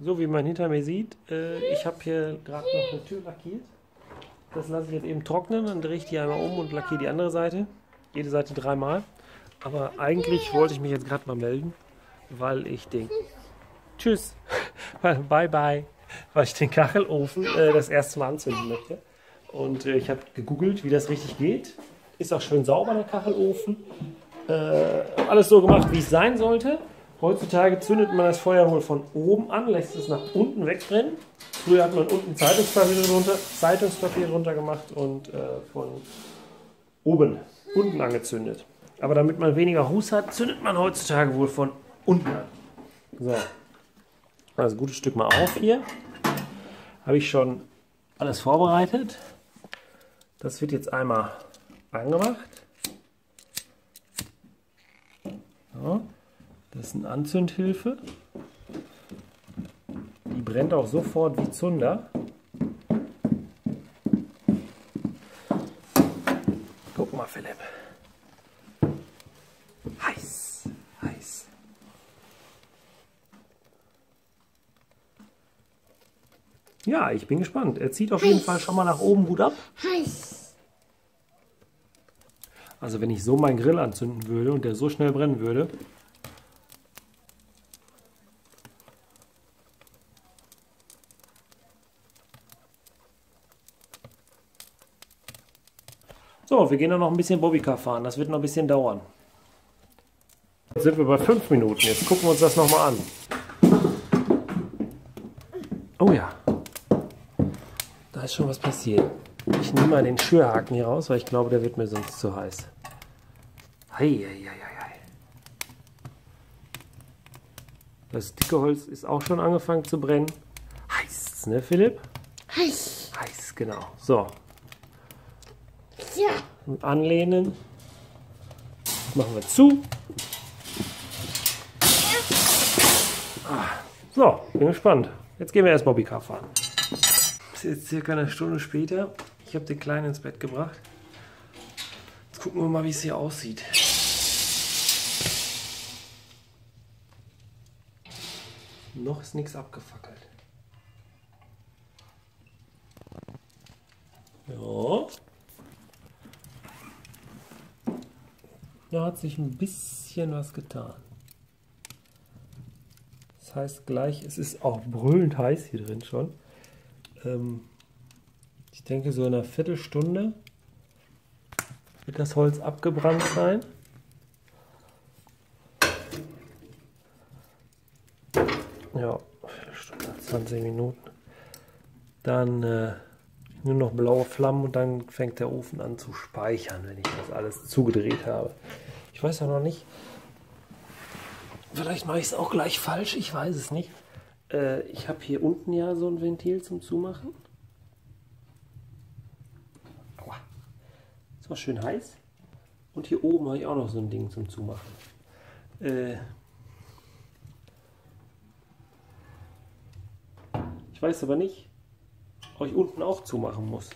So wie man hinter mir sieht, ich habe hier gerade noch eine Tür lackiert. Das lasse ich jetzt eben trocknen, dann drehe ich die einmal um und lackiere die andere Seite. Jede Seite 3-mal. Aber eigentlich wollte ich mich jetzt gerade mal melden, weil ich den... Tschüss! Bye bye! Weil ich den Kachelofen das erste Mal anzünden möchte. Und ich habe gegoogelt, wie das richtig geht. Ist auch schön sauber, der Kachelofen. Alles so gemacht, wie es sein sollte. Heutzutage zündet man das Feuer wohl von oben an, lässt es nach unten wegbrennen. Früher hat man unten Zeitungspapier drunter gemacht und von oben unten angezündet. Aber damit man weniger Ruß hat, zündet man heutzutage wohl von unten an. So, also ein gutes Stück mal auf hier. Habe ich schon alles vorbereitet. Das wird jetzt einmal angemacht. So, das ist eine Anzündhilfe. Die brennt auch sofort wie Zunder. Guck mal, Philipp. Heiß, heiß. Ja, ich bin gespannt. Er zieht auf jeden Fall schon mal nach oben gut ab. Heiß. Also wenn ich so meinen Grill anzünden würde und der so schnell brennen würde. So, wir gehen dann noch ein bisschen Bobbycar fahren. Das wird noch ein bisschen dauern. Jetzt sind wir bei 5 Minuten. Jetzt gucken wir uns das nochmal an. Oh ja. Da ist schon was passiert. Ich nehme mal den Schürhaken hier raus, weil ich glaube, der wird mir sonst zu heiß. Heieieiei. Das dicke Holz ist auch schon angefangen zu brennen. Heiß, ne Philipp? Heiß. Heiß, genau. So. Ja. Und anlehnen. Das machen wir zu. So, bin gespannt. Jetzt gehen wir erst Bobbycar fahren. Es ist jetzt circa eine Stunde später. Ich habe den Kleinen ins Bett gebracht. Jetzt gucken wir mal, wie es hier aussieht. Noch ist nichts abgefackelt. Ja. Da hat sich ein bisschen was getan. Das heißt gleich, es ist auch brüllend heiß hier drin schon. Ich denke, so in einer Viertelstunde wird das Holz abgebrannt sein. Ja, Viertelstunde, 20 Minuten. Dann nur noch blaue Flammen und dann fängt der Ofen an zu speichern, wenn ich das alles zugedreht habe. Ich weiß ja noch nicht. Vielleicht mache ich es auch gleich falsch, ich weiß es nicht. Ich habe hier unten ja so ein Ventil zum Zumachen. Aua. Ist auch schön heiß. Und hier oben habe ich auch noch so ein Ding zum Zumachen. Ich weiß aber nicht, ob ich unten auch zumachen muss.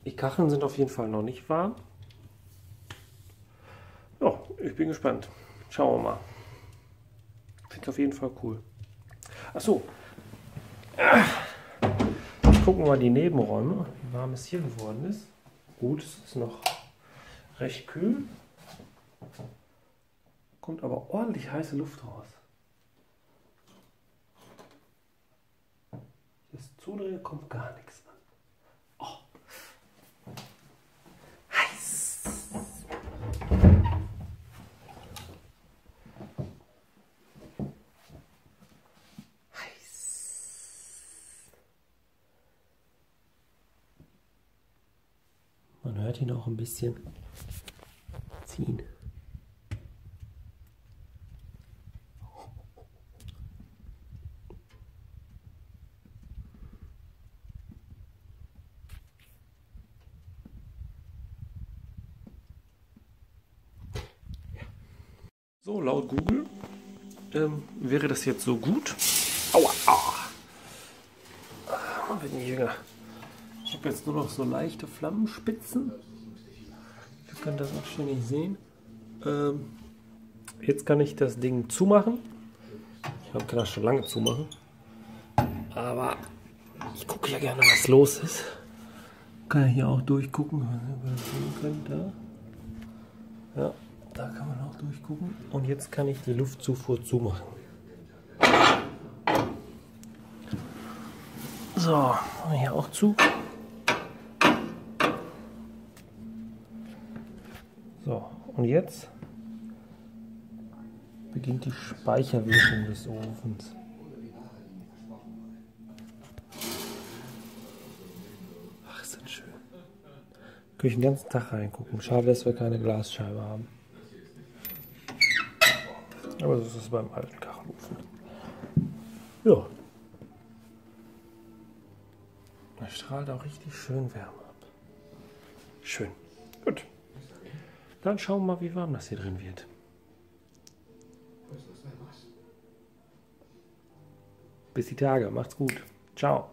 Die Kacheln sind auf jeden Fall noch nicht warm. Ja, ich bin gespannt. Schauen wir mal. Finde ich auf jeden Fall cool. Achso. Gucken wir mal die Nebenräume, wie warm es hier geworden ist. Gut, es ist noch recht kühl. Kommt aber ordentlich heiße Luft raus. Das Zudrehen kommt gar nichts an. Oh. Heiß. Man hört ihn auch ein bisschen ziehen. So, laut Google wäre das jetzt so gut. Aua! Man wird nicht jünger. Ich habe jetzt nur noch so leichte Flammenspitzen. Ihr könnt das auch schön nicht sehen. Jetzt kann ich das Ding zumachen. Ich kann das schon lange zumachen. Aber ich gucke ja gerne, was los ist. Kann ich hier auch durchgucken. Ja, da kann man auch durchgucken. Und jetzt kann ich die Luftzufuhr zumachen. So, hier auch zu. So, und jetzt beginnt die Speicherwirkung des Ofens. Ach, ist das schön. Kann ich den ganzen Tag reingucken. Schade, dass wir keine Glasscheibe haben. Aber so ist es beim alten Kachelofen. Ja. Er strahlt auch richtig schön Wärme ab. Schön. Gut. Dann schauen wir mal, wie warm das hier drin wird. Bis die Tage. Macht's gut. Ciao.